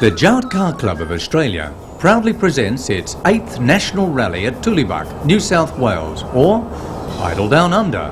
The Jowett Car Club of Australia proudly presents its 8th National Rally at Tooleybuc, New South Wales, or Idle Down Under.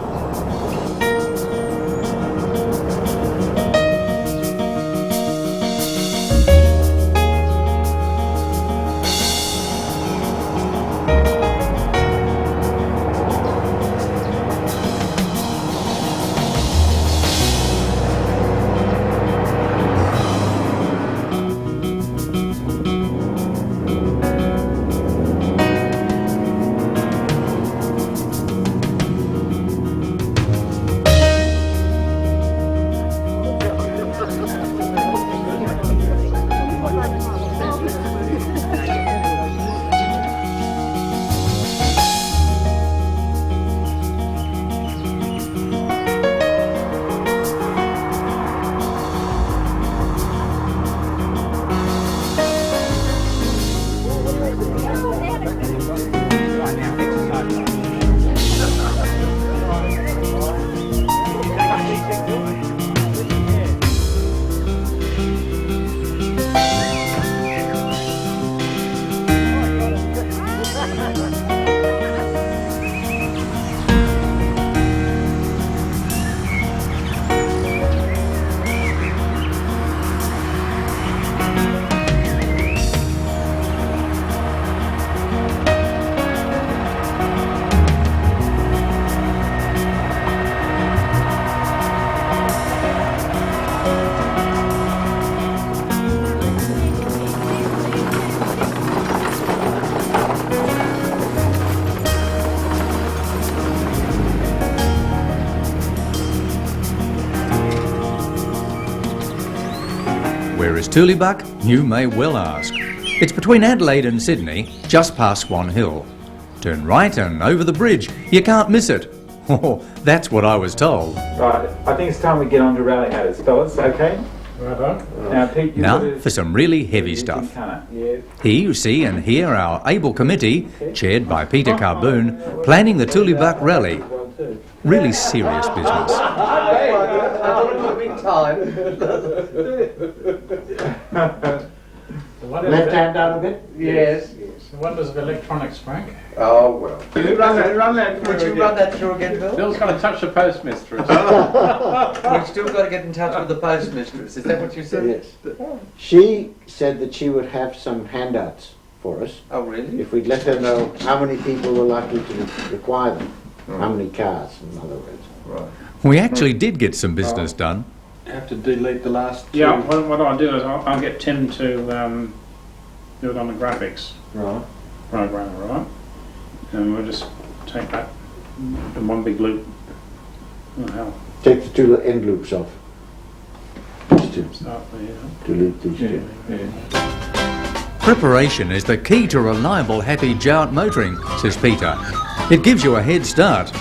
Where is Tooleybuc? You may well ask. It's between Adelaide and Sydney, just past Swan Hill. Turn right and over the bridge. You can't miss it. Oh, that's what I was told. Right, I think it's time we get on to rally hatters, fellas, okay? Right on. Now, Pete, Now for some really heavy stuff. Here you see and hear our able committee, chaired by Peter Carboon, planning the Tooleybuc rally. Really serious business. Left hand down a bit? Yes. The wonders of electronics, Frank. Oh, well. Would you run that through again, Bill? Bill's got to touch the postmistress. We've still got to get in touch with the postmistress. Is that what you said? Yes. She said that she would have some handouts for us. Oh, really? If we'd let her know how many people were likely to require them. How many cars, in other words. Right. We actually did get some business done. Have to delete the last two. Yeah, what I'll do is I'll get Tim to do it on the graphics program, right? And we'll just take that in one big loop. Oh, hell. Take the two end loops off. These two. Start there. Delete these two. Preparation is the key to reliable, happy Jowett motoring, says Peter. It gives you a head start.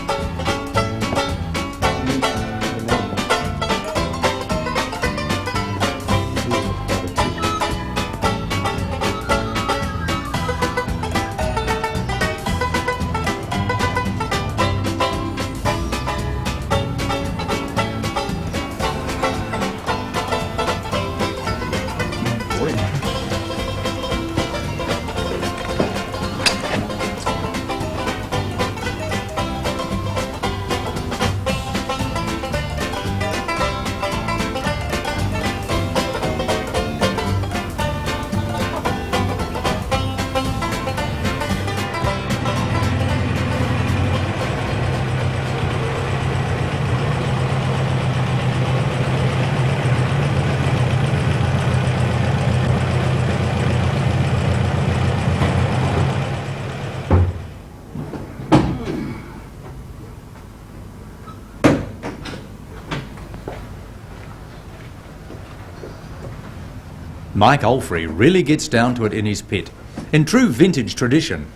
Mike Olfrey really gets down to it in his pit, in true vintage tradition.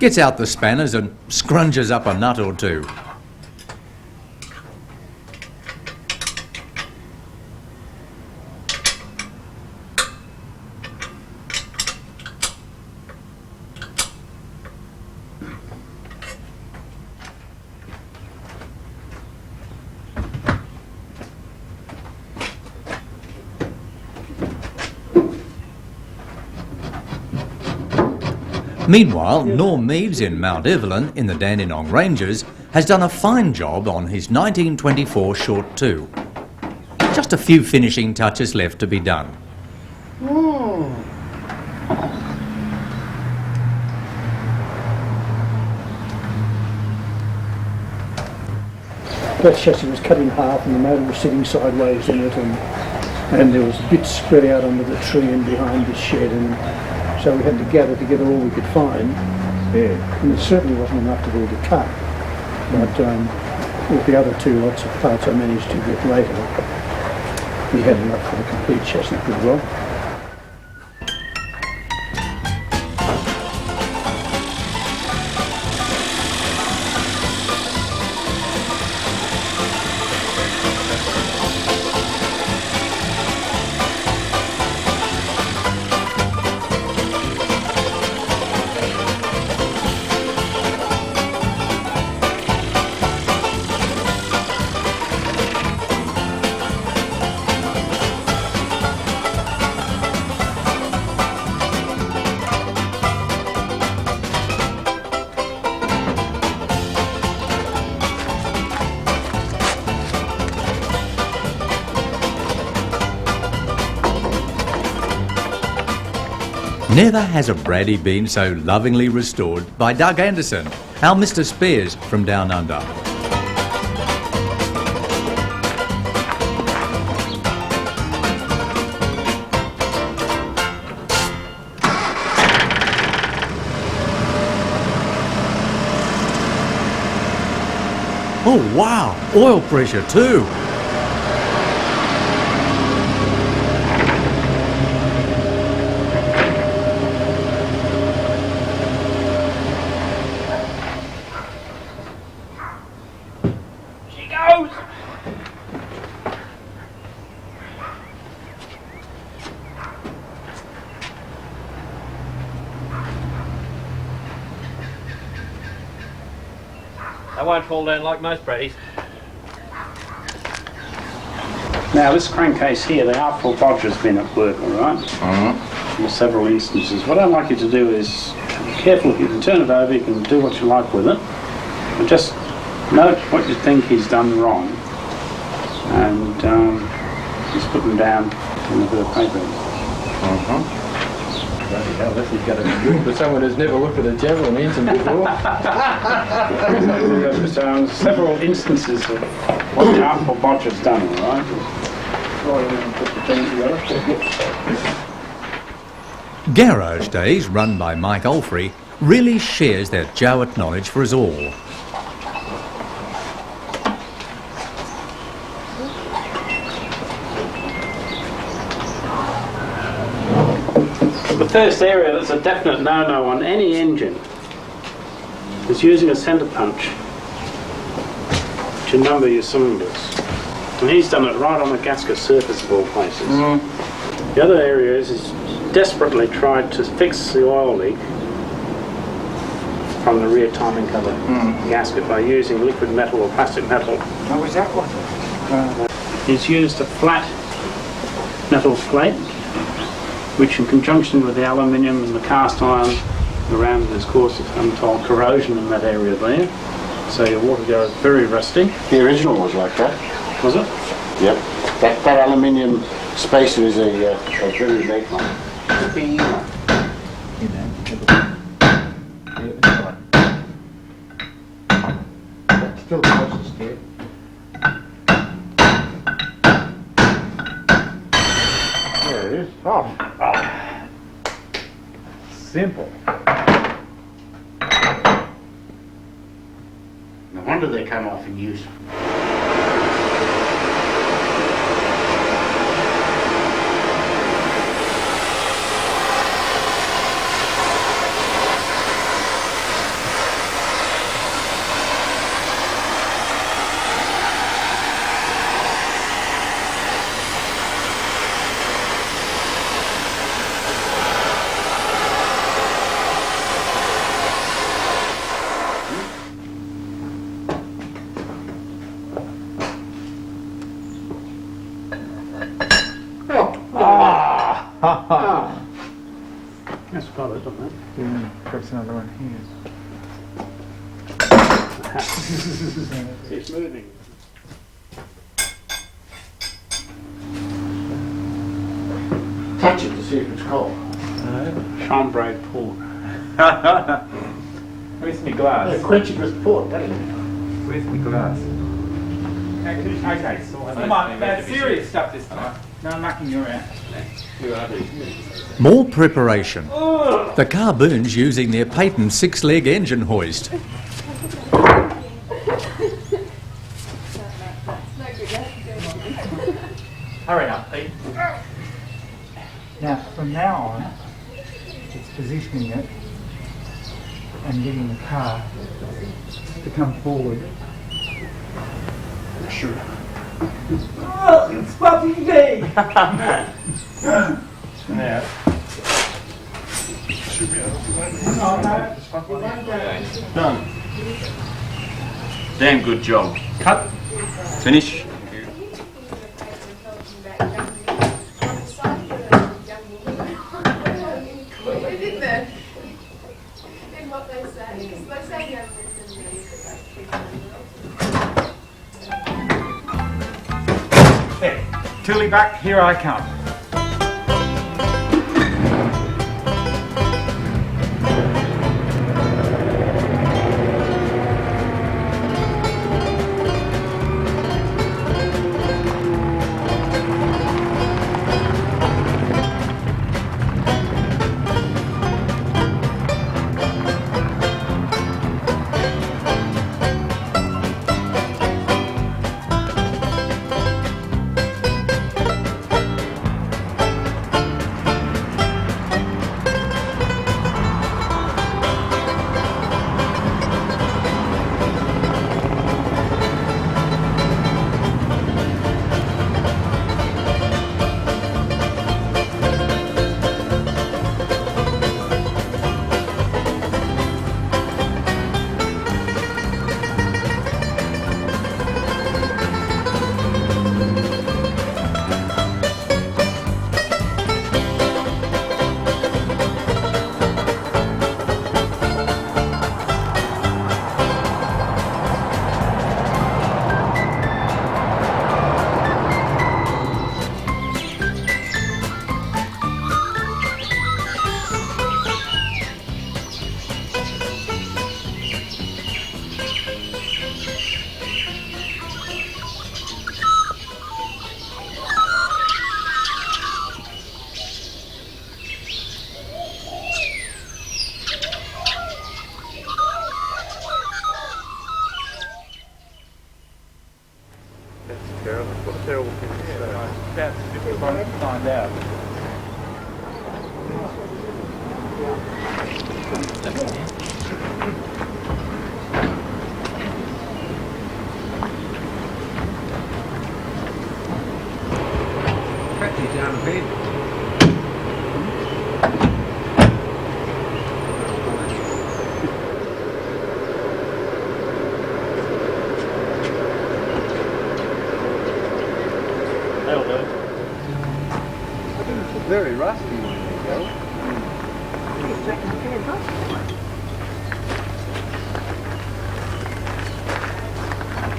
Gets out the spanners and scrunches up a nut or two. Meanwhile, Norm Meads in Mount Evelyn in the Dandenong Ranges has done a fine job on his 1924 short 2. Just a few finishing touches left to be done. That chassis was cut in half and the motor was sitting sideways in it, and there was bits spread out under the tree and behind the shed, and so we had to gather together all we could find. Yeah. And it certainly wasn't enough to build a car, but with the other 2 lots of parts I managed to get later, we had enough for the complete chassis pretty well. Never has a Braddy been so lovingly restored by Doug Anderson, our Mr. Spears from Down Under. Oh wow, oil pressure too. They won't fall down like most Braddys. Now this crankcase here, the outfall bodge has been at work, alright? In several instances. What I'd like you to do is, be careful, if you can turn it over, you can do what you like with it. But just note what you think he's done wrong. And just put them down in a bit of paper. Bloody hell, this is going to be good for someone who's never looked at a javelin engine before. So, several instances of what the outfall bodge has done, alright? Put the thing together. Garage Days, run by Mike Alfrey, really shares that Jowett knowledge for us all. The first area that's a definite no-no on any engine is using a centre punch to number your cylinders. And he's done it right on the gasket surface of all places. The other area is he's desperately tried to fix the oil leak from the rear timing cover gasket by using liquid metal or plastic metal. How was that one? He's used a flat metal plate, which in conjunction with the aluminium and the cast iron around it has caused untold corrosion in that area there. So your water goes very rusty. The original was like that. Was it? Yep. That aluminium spacer is a very unique one. Still closest here. There it is. Oh. Simple. No wonder they come off in use. That's got it, doesn't it? Yeah, perhaps another one here. It's moving. Touch it to see if it's cold. Chambray port. Where's my glass? Quench it with port, that'll do. Where's my glass? Okay, so come on, that's serious stuff this time. No, I'm knocking you around. More preparation. The Carboon's using their patent 6-leg engine hoist. Hurry up, Pete. Now, from now on, it's positioning it and getting the car to come forward. Sure. Oh, it's Puppy Day! Now. Should be able to Done. Damn good job. Cut. Finish. There. Tooleybuc, here I come. That's difficult to find out. Cut you down a bit. Very rusty when they go.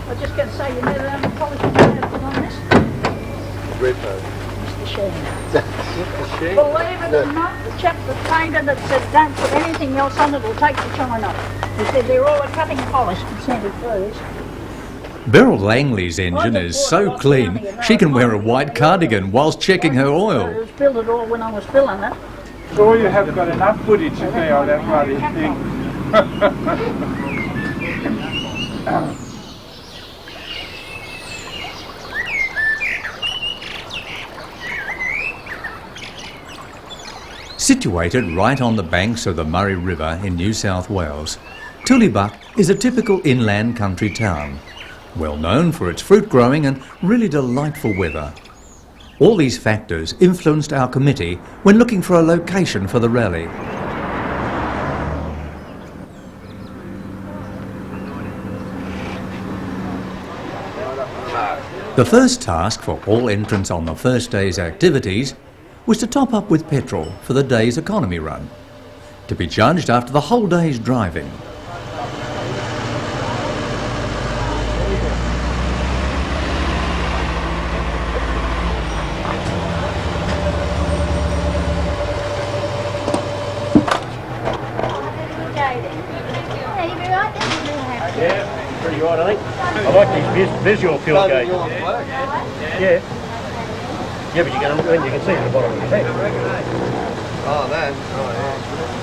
I was just going to say, you never have a polish on this? Repo. Mr. Sheen. Believe it or not, the chap that painted it said don't put anything else on it, it'll take the shine off. He said they're all a cutting polish and scented first. Beryl Langley's engine is so clean she can wear a white cardigan whilst checking her I oil. spilled it all when I was filling it. So you have got enough footage of me on that bloody thing. Situated right on the banks of the Murray River in New South Wales, Tooleybuc is a typical inland country town, well known for its fruit growing and really delightful weather. All these factors influenced our committee when looking for a location for the rally. The first task for all entrants on the first day's activities was to top up with petrol for the day's economy run. to be judged after the whole day's driving. Yeah, pretty right, I think. I like these visual field gauges. Yeah. Yeah, but you can see at the bottom of the tank. Oh, that. Oh, yeah.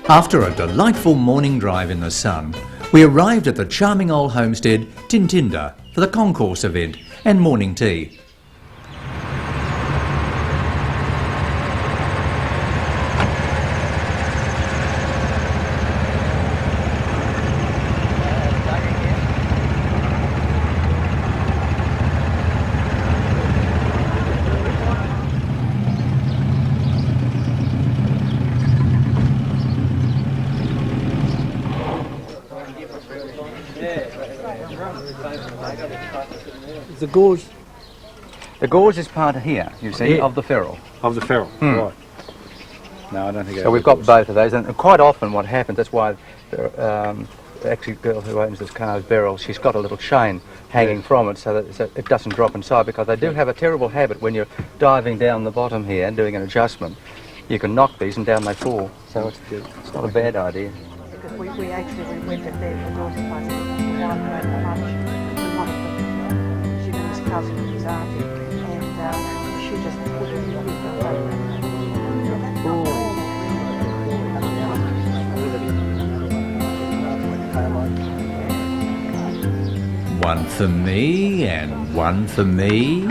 After a delightful morning drive in the sun, we arrived at the charming old homestead Tyntynder for the concours event and morning tea. The gorge is part here, you see, of the ferrule. Of the ferrule, right. No, I don't think so we've got both of those, and quite often what happens, that's why the actually girl who owns this car's barrel, she's got a little chain hanging from it so that it doesn't drop inside, because they do have a terrible habit when you're diving down the bottom here and doing an adjustment. You can knock these and down they fall, so it's not a bad idea. Because we actually went to bed for daughter's place and one made the lunch and one of them, she was his cousin and his auntie, and she just put it in the One for me and one for me.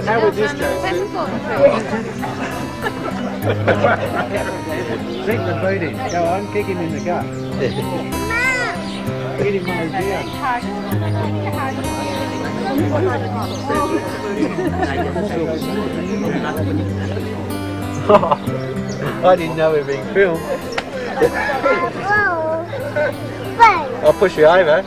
How would this go? Beat the beat him. Go on, kick him in the gut. Get him on his I didn't know we were being filmed. I'll push you over.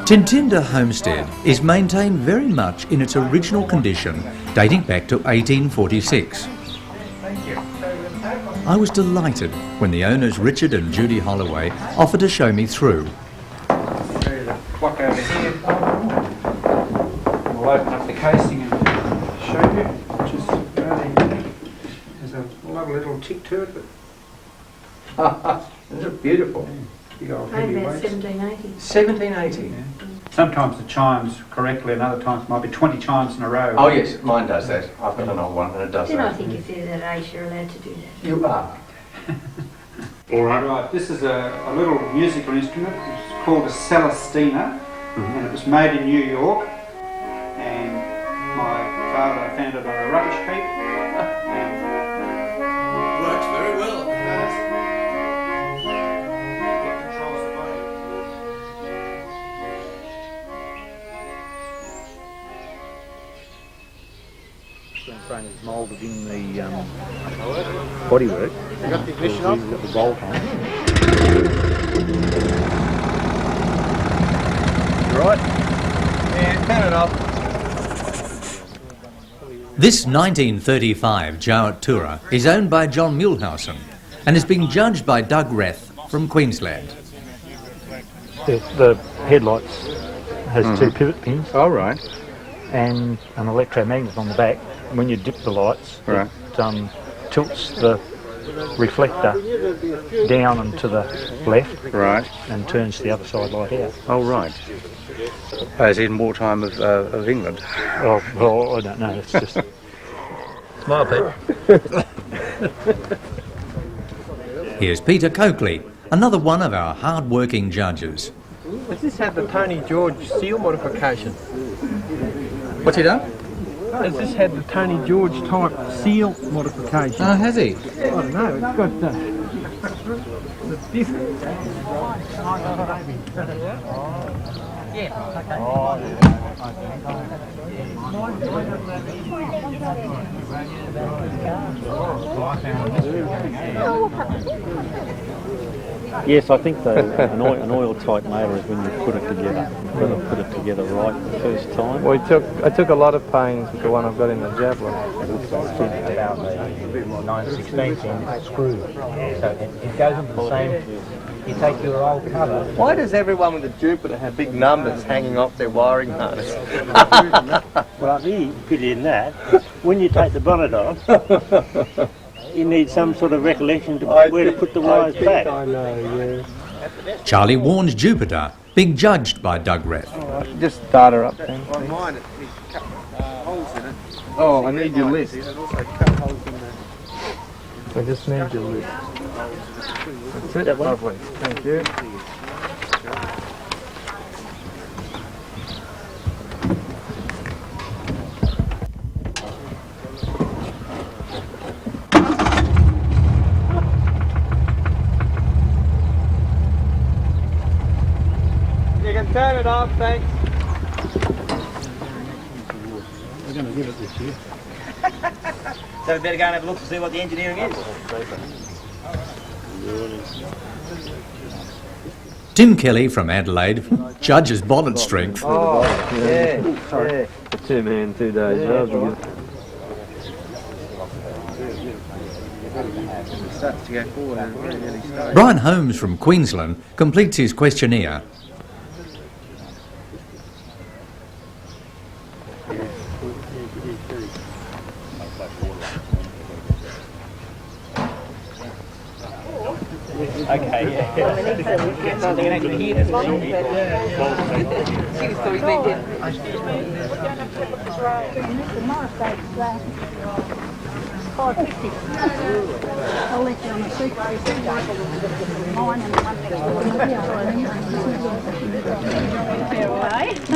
Tyntynder Homestead is maintained very much in its original condition, dating back to 1846. I was delighted when the owners Richard and Judy Holloway offered to show me through. Clock over here. We'll open up the casing and show you. Just there's a lovely little tick to it, but Isn't it beautiful? big old Made heavy about weights. 1780. 1780? Yeah. Sometimes the chimes correctly, and other times it might be 20 chimes in a row. Oh yes, mine does that. I've got an old one and it does Then I that. think if they're that age, you're allowed to do that. You are. Right, this is a little musical instrument. It's called a Celestina, and it was made in New York. And my father found it on a rubbish heap. And Works very well. moulded in the bodywork. You got the ignition on? We've got the bolt on. You right? Yeah, turn it off. This 1935 Jowett Tourer is owned by John Mulhausen and is being judged by Doug Reth from Queensland. The headlights has two pivot pins. All right. And an electromagnet on the back. And when you dip the lights, Right. it tilts the reflector down and to the left, Right. and turns the other side light out. Oh, right. As in wartime of England. Oh, well, I don't know. It's just Smile, Pete. Here's Peter Coakley, another one of our hard-working judges. Has this had the Tony George seal modification? What's he done? Has this had the Tony George type seal modification? Oh, has he? I don't know, it's got the disc. yes. I think an oil tight motor is when you put it together. You've got to put it together right the first time. Well, I took a lot of pains with the one I've got in the Javelin. About the 9/16 screw, so it goes into the same. You take your old cover. Why does everyone with a Jupiter have big numbers hanging off their wiring harness? Well, me put in that. When you take the bonnet off, you need some sort of recollection to where to put the wires back. I know, yeah. Charlie Warren's Jupiter, being judged by Doug Reth. Just start her up then. On mine, it's cut holes in it. Oh, I need your list. It also cut holes in the... I just need your list. That's it, lovely. Thank you. You can turn it off, thanks. We're going to give it this year. So we better go and have a look to see what the engineering is. Tim Kelly from Adelaide judges bonnet strength. Oh, yeah. For 2 men, 2 days. starts to go forward at a very early stage. Brian Holmes from Queensland completes his questionnaire. Okay, yeah. Something actually here that's wrong. Excuse me, $5.50. I'll let you on the secret. Mine and the one next to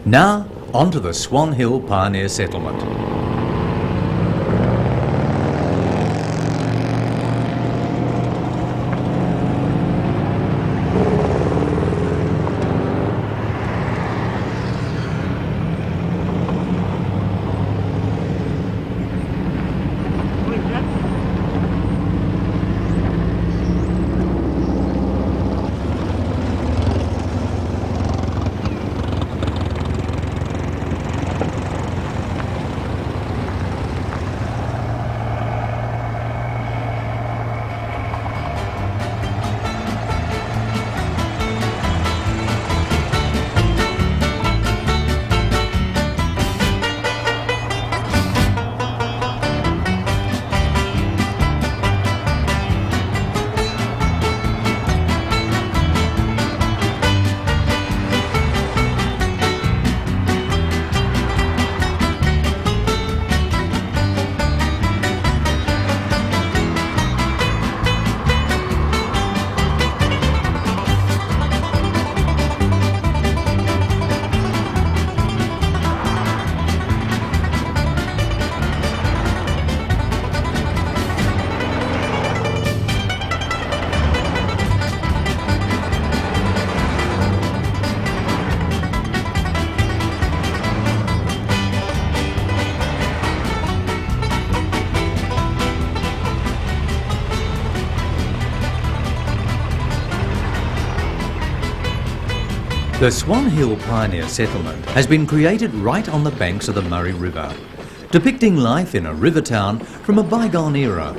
Now, on to the Swan Hill Pioneer Settlement. The Swan Hill Pioneer Settlement has been created right on the banks of the Murray River, depicting life in a river town from a bygone era.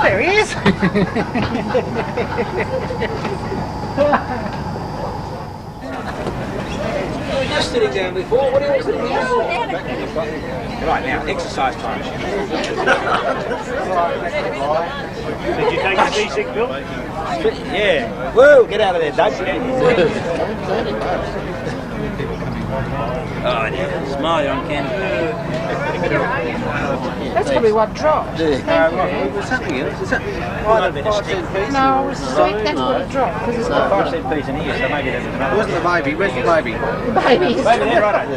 There he is! You were just sitting down before, what are you sitting down for? Right, now, exercise time. Did you take the D6 bill? Yeah. Whoa, get out of there, Doug. Oh, yeah. Smile, you're on camera. That's probably what dropped. What's happening? Is that right a bit of stick? No, I was asleep, that's what it dropped. Because it's got 5 cent piece in here, so maybe there's another. It wasn't the baby. Where's the baby? the baby. Baby there, right.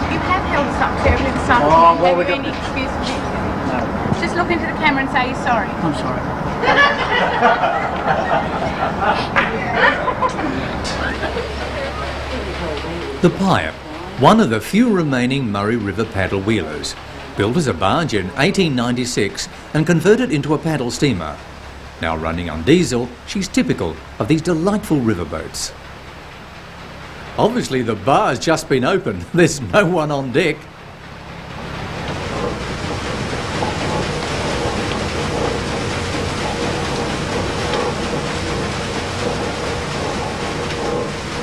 You have held some terribly with something. Oh, well, we Have you got any excuse for this? Just look into the camera and say you're sorry. I'm sorry. The Pyap, one of the few remaining Murray River paddle wheelers, built as a barge in 1896 and converted into a paddle steamer. Now running on diesel, she's typical of these delightful riverboats. Obviously the bar's just been opened, there's no one on deck.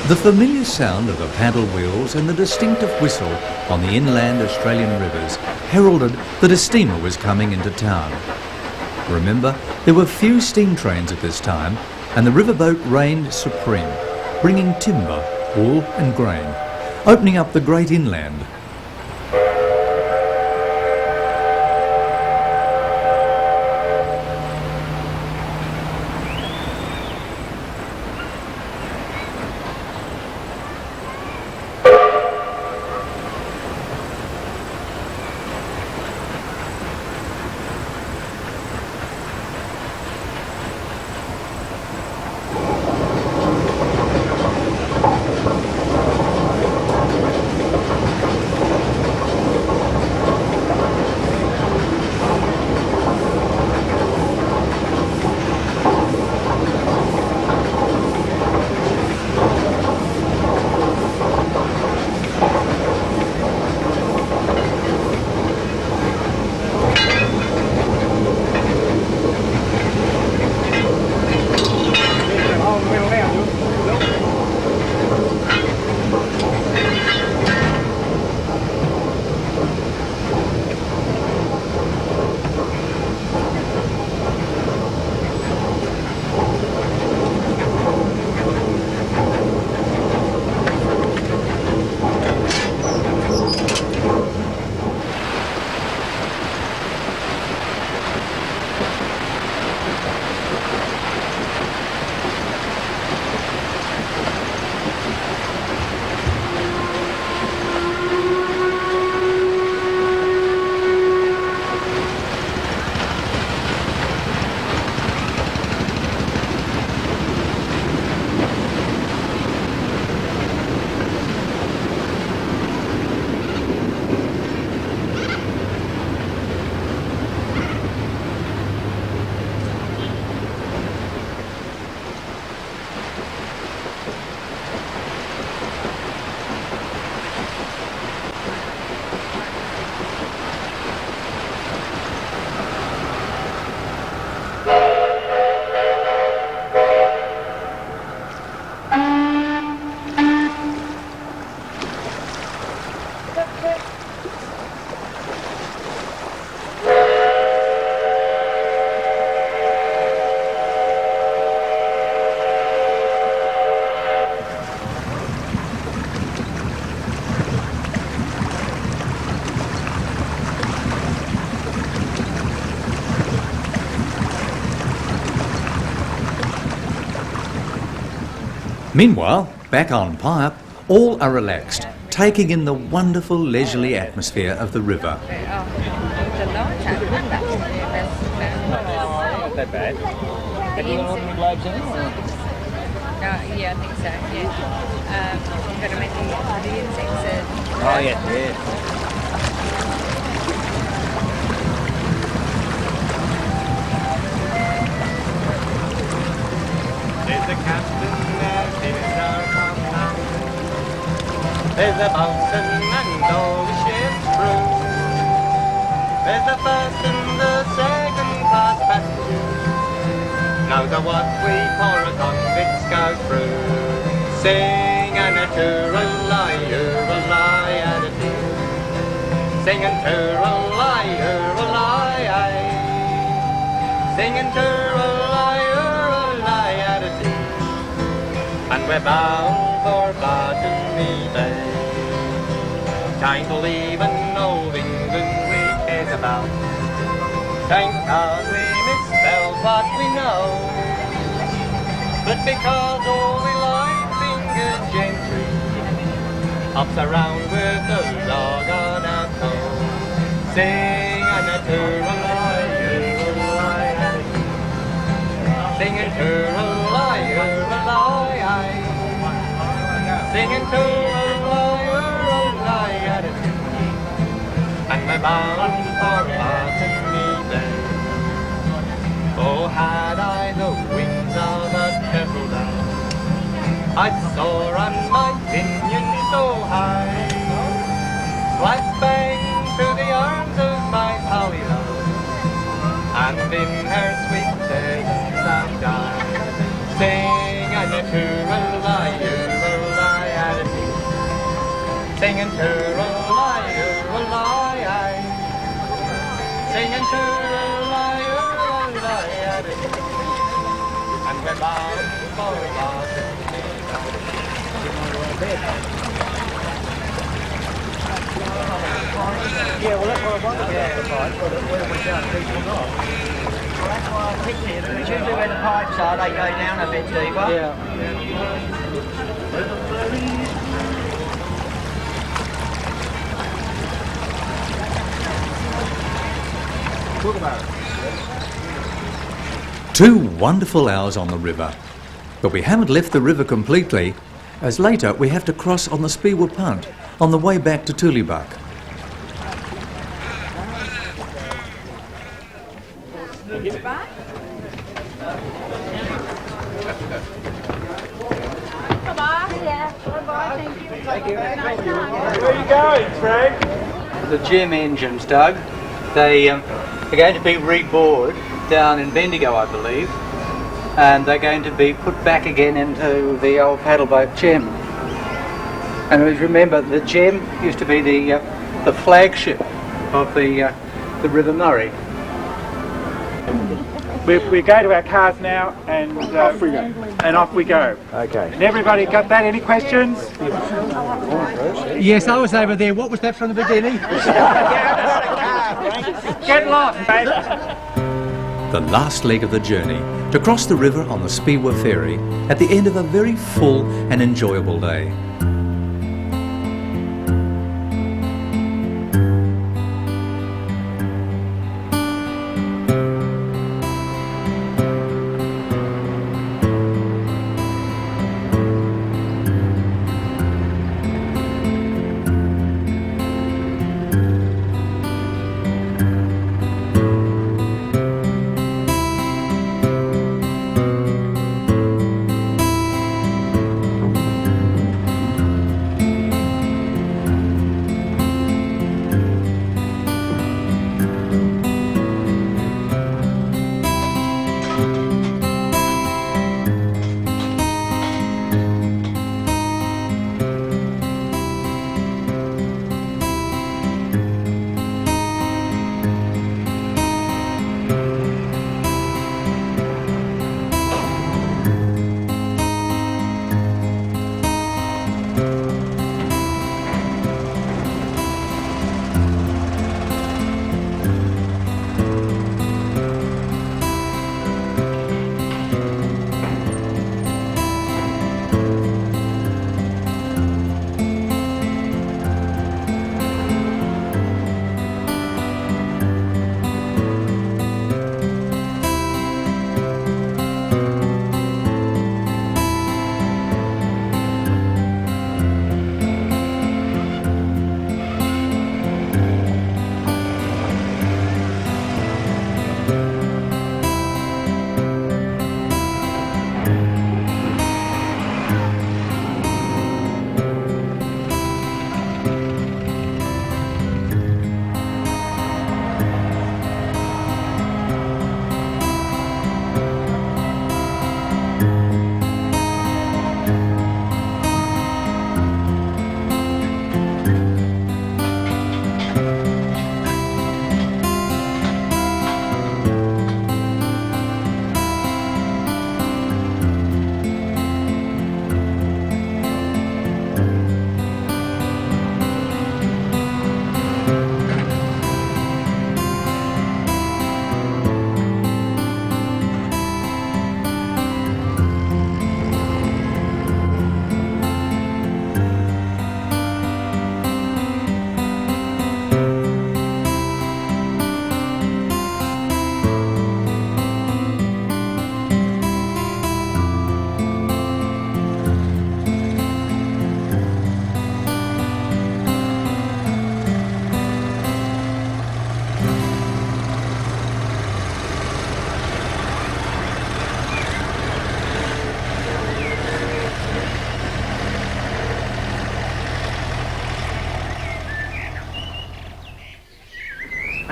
The familiar sound of the paddle wheels and the distinctive whistle on the inland Australian rivers heralded that a steamer was coming into town. Remember, there were few steam trains at this time, and the riverboat reigned supreme, bringing timber, wool and grain, opening up the great inland. Meanwhile, back on Pyap, all are relaxed, taking in the wonderful leisurely atmosphere of the river. Not that bad. Have you got ordinary globes in it? yeah, I think so, yeah. But I mean, the insects are... Oh, yeah. There's the captain and there's our compound. There's the boatswain and all the ship's crew. There's the first and the second class passengers. Now the what we poor convicts go through. Sing and a tooralai, ooralai and a tee. Sing and tooralai, ooralai, aye. Sing and tooralai, ooralai and a tee. And we're bound for Botany Bay. Can't believe in old England we cares about. Thank God we misspelled what we know. But because all we like finger gentry hops around with the log on our toe. Sing and a tooralai, ooralai, sing and tooralai, ooralai, aye. Sing and tooralai, ooralai, and we're bound for Botany Bay. Oh, had I the wings of a turtle dove, I'd soar on my pinion so high, slap bang through the arms of my Polly love, and in her sweet presence I'd die. Sing and a tooralai, ooralai, and a tee. Sing and tooralai, ooralai, aye. Sing and tooralai, ooralai, and a tee. And we're bound for Botany Yeah, well, that's what I wanted to advertise, but where we down deep or not. Well, that's why I picked it. It's usually where the pipes are, they go down a bit deeper. Yeah. Talk about it. 2 wonderful hours on the river. But we haven't left the river completely, as later we have to cross on the Spiwa Punt on the way back to Tooleybuc. Where are you going, Frank? The gym engines, Doug, they are going to be rebored down in Bendigo, I believe, and they're going to be put back again into the old paddleboat gem. And remember, the gem used to be the flagship of the River Murray. We go to our cars now and off we go. And off we go. Okay. And everybody got that? Any questions? Yes, I was over there. What was that from the beginning? Get lost, mate. The last leg of the journey, to cross the river on the Spiwa ferry at the end of a very full and enjoyable day.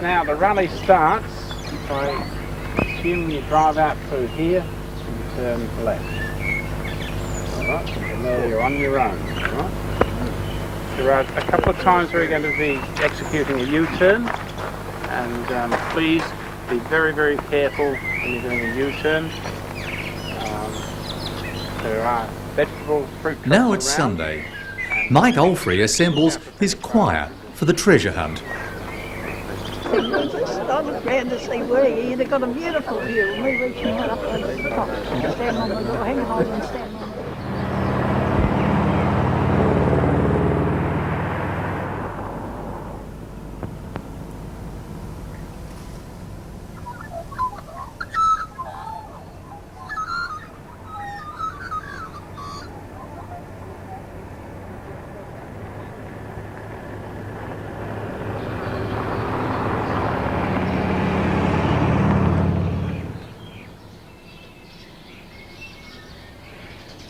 now the rally starts. I assume you drive out through here and turn left. Alright, and there you're on your own. Alright. There are a couple of times where you're going to be executing a U-turn, and please be very, very careful when you're doing a U-turn. There are vegetable fruit trucks Now it's around. Sunday. Mike Olfrey assembles his choir for the treasure hunt. I was glad to see where you they've got a beautiful view, and we reaching out up to the top and stand on the door, hang on and stand on the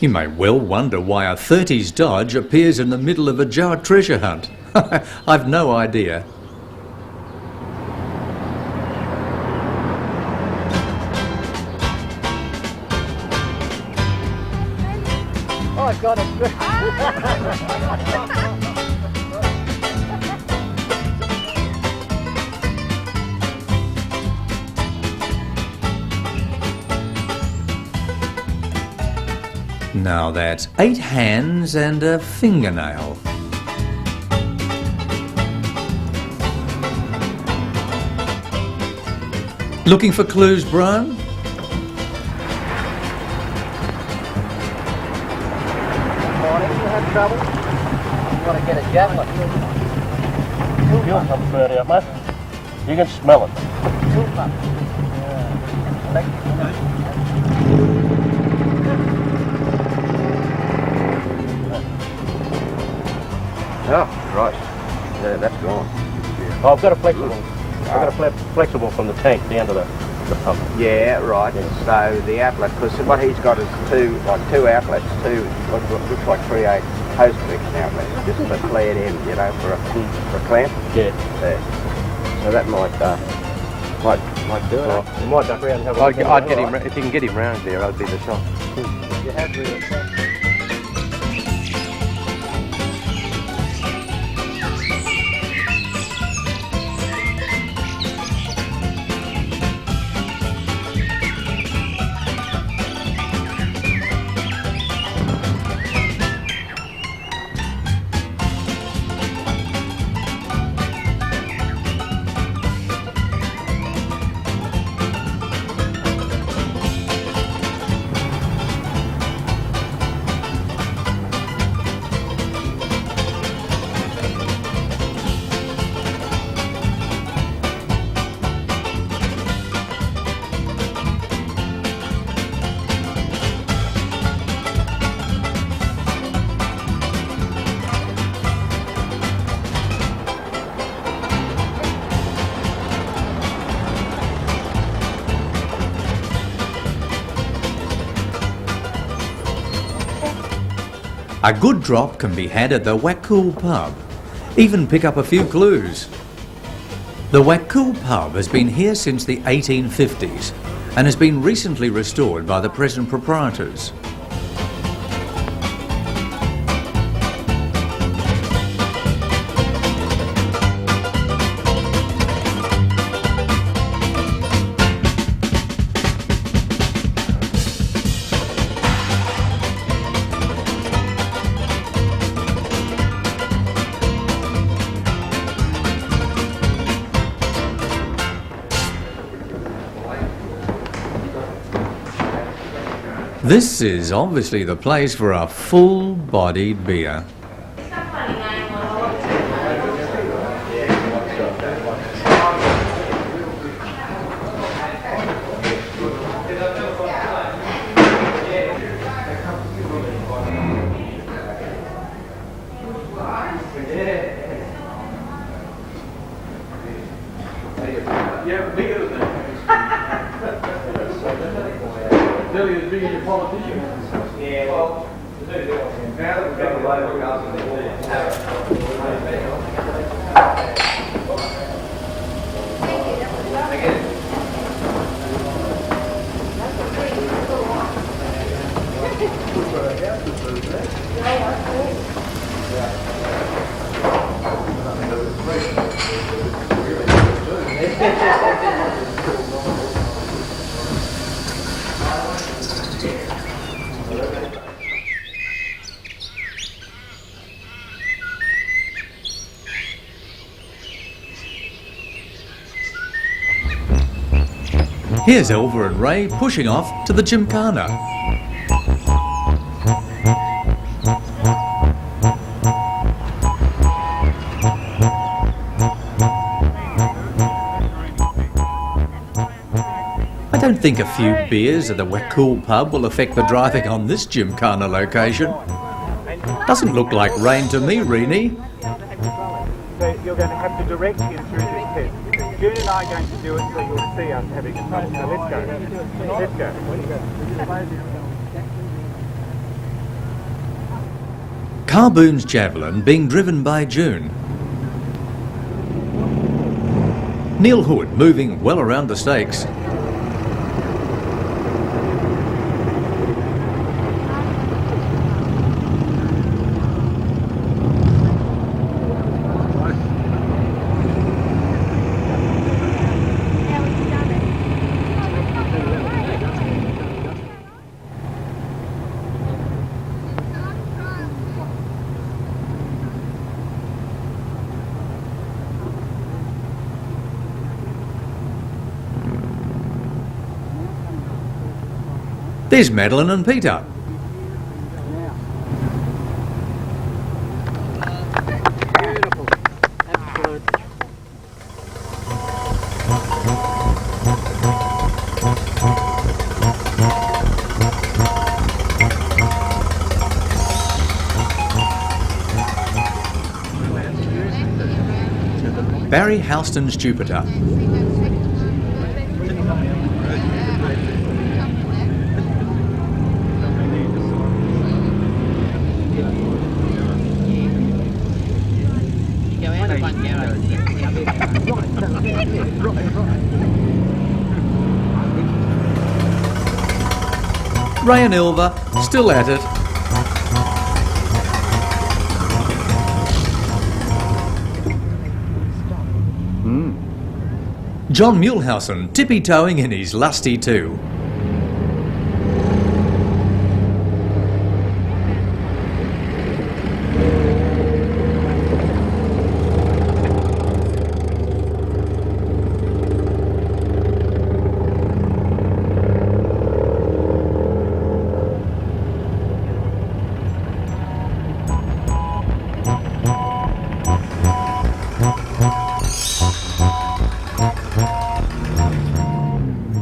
You may well wonder why a 30s Dodge appears in the middle of a Jowett treasure hunt. I've no idea. Oh, I got it. Now that's 8 hands and a fingernail. Looking for clues, Brian? Have trouble? You want to get a javelin? Fuel comes right out, mate. You can smell it. Oh, right. Yeah, that's gone. Oh, I've got a flexible. I've got a flexible from the tank down to the pump. Yeah, right. So the outlet, because what he's got is two outlets, what looks like 3/8 post connection outlets, just for flared end, you know, for a clamp. Yeah. So that might do it. Oh, you might duck around and have a look. I'd get him, if you can get him round there, I'd be the shot. You have really. A good drop can be had at the Wakool pub. Even pick up a few clues. The Wakool pub has been here since the 1850s and has been recently restored by the present proprietors. This is obviously the place for a full-bodied beer. Here's Elva and Ray pushing off to the Gymkana. I don't think a few beers at the Wakool pub will affect the driving on this Gymkana location. Doesn't look like rain to me, Reenie. So you're going to have to direct him through this test. June and I are going to do it, so you'll see us having a fun. So let's go. Let's go. Carboon's javelin being driven by June. Neil Hood moving well around the stakes. There's Madeline and Peter. Beautiful. Absolute. Barry Houston's Jupiter. Ray and Elva still at it. John Mulehausen tippy-toeing in his lusty too.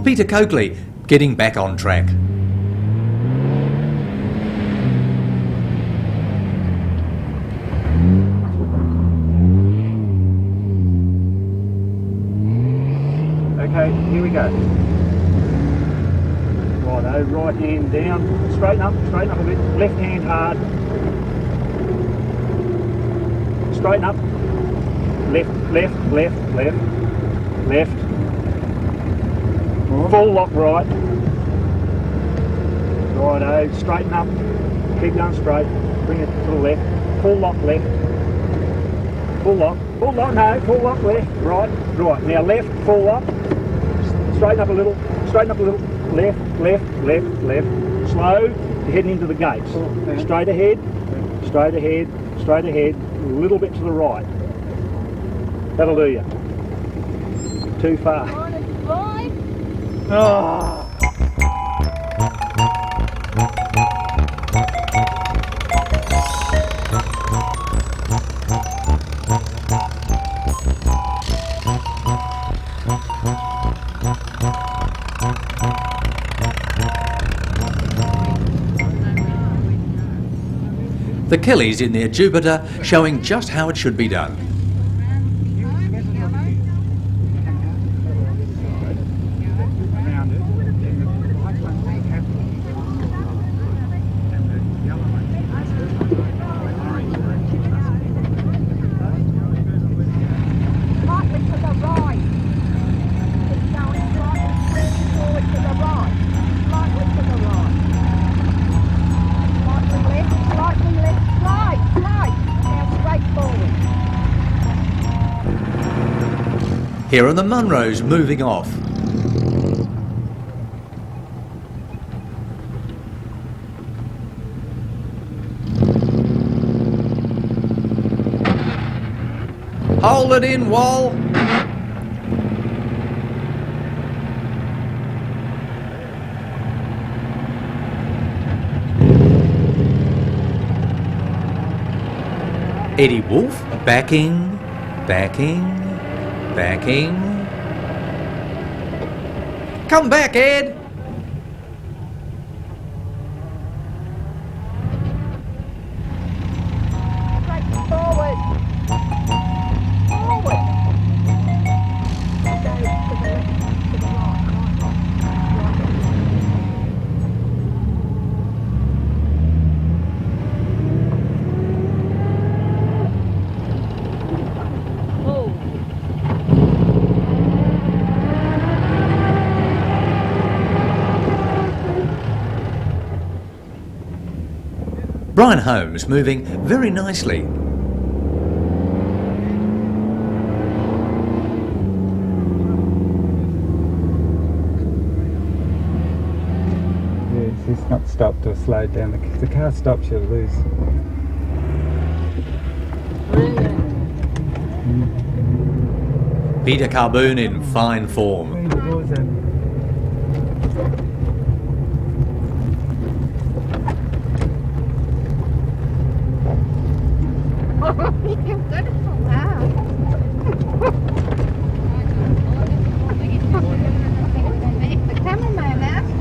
Peter Coakley getting back on track. Okay, here we go. Righto, right hand down, straighten up a bit, left hand hard. Straighten up, left. Full lock right. Righto, straighten up, keep going straight, bring it to the left, full lock left. Full lock, no, full lock left, right. Now left, full lock, straighten up a little, left. Slow, you're heading into the gates. Straight ahead, a little bit to the right. That'll do you. Too far. Oh. The Kellys in their Jupiter showing just how it should be done. Slightly Here are the Munros moving off. Hold it in, Wall. Eddie Wolf, backing, backing, backing. Come back, Ed. Forward. Forward. Go to the left, to the right. Brian Holmes moving very nicely. Yes, he's not stopped or slowed down. The car stops, you'll lose. Peter Carboon in fine form. You've got it so loud. The cameraman asked.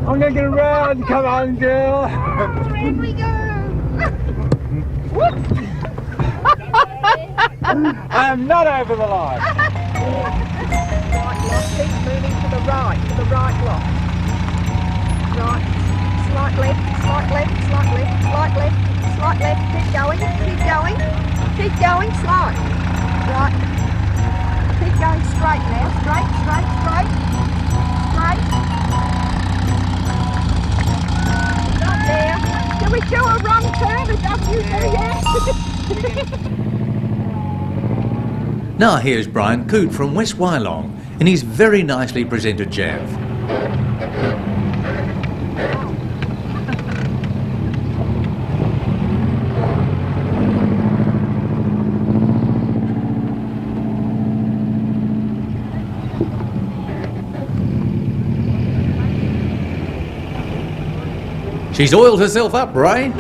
I'm going to get around. Come on, girl. Oh, here we go. I am not over the line. Right, lock, keep moving to the right lock. Right, slight left, slight left, slight left, slight left, slight left, keep going, slight. Right, keep going straight now, straight. Right there. Shall we do a run turn, a W2, yeah? Now here's Brian Coote from West Wylong in his very nicely presented Jav. She's oiled herself up, Ray.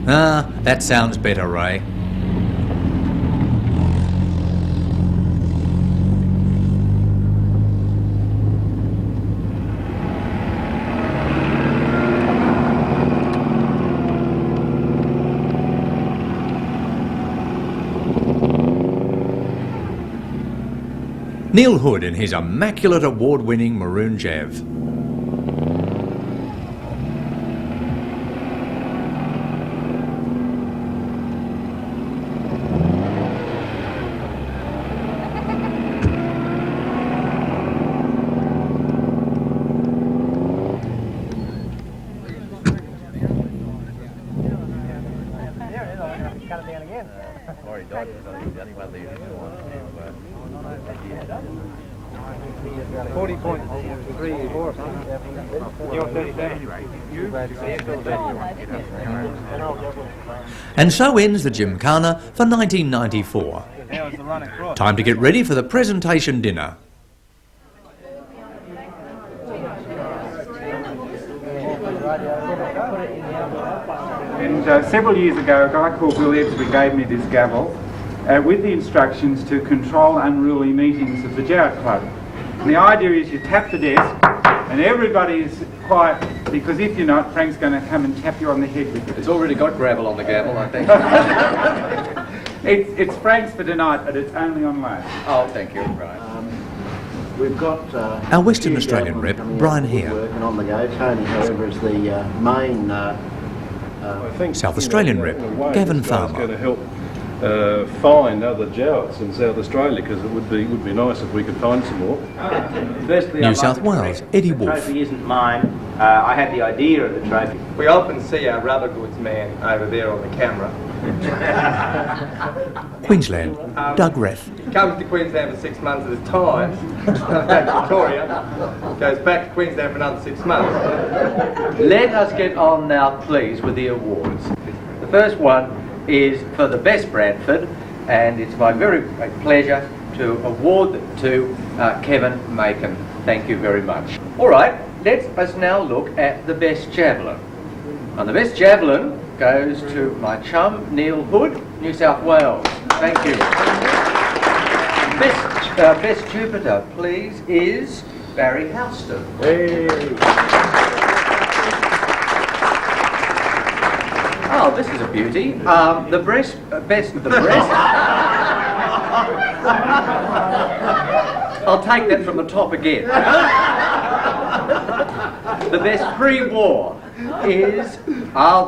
Ah, that sounds better, Ray. Neil Hood in his immaculate award-winning maroon Jav. Laurie died, I think the only one there who 40.34. You're 37. And so ends the Gymkana for 1994. Time to get ready for the presentation dinner. And several years ago, a guy called Bill Ebbsby gave me this gavel with the instructions to control unruly meetings of the Jowett Club. And the idea is you tap the desk and everybody is quiet, because if you're not, Frank's going to come and tap you on the head with it. It's already got gravel on the gavel, I think. It's Frank's for tonight, but it's only on loan. Oh, thank you. Right. We've got our Western Australian rep, Brian here. Working on the go. Tony, however, is the main. South Australian rep, Gavin Farmer. Going to help find other Jowetts in South Australia, because it would be nice if we could find some more. Firstly, New South Wales, Eddie the Wolf. trophy isn't mine. I had the idea of the trophy. We often see our rubber goods man over there on the camera. Queensland, Doug Reff. He comes to Queensland for 6 months at a time, back to Victoria, goes back to Queensland for another 6 months. Let us get on now, please, with the awards. The first one is for the best Bradford, and it's my very great pleasure to award to Kevin Macon. Thank you very much. All right, let us now look at the best javelin. And the best javelin goes to my chum, Neil Hood, New South Wales. Thank you. Best Jupiter, please, is Barry Houston. Hey. Oh, this is a beauty. The best. I'll take that from the top again. The best pre-war is,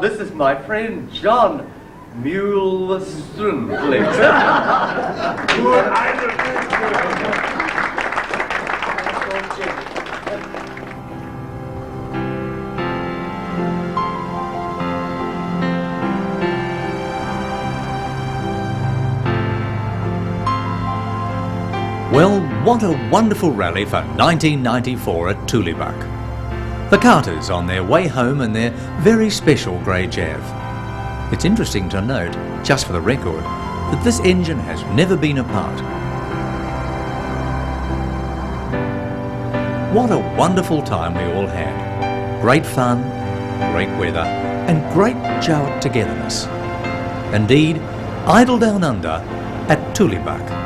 this is my friend John Muleston, please. Well, what a wonderful rally for 1994 at Tooleybuc. The Carters on their way home in their very special grey Jav. It's interesting to note, just for the record, that this engine has never been apart. What a wonderful time we all had. Great fun, great weather, and great Jowett togetherness. Indeed, idle down under at Tooleybuc.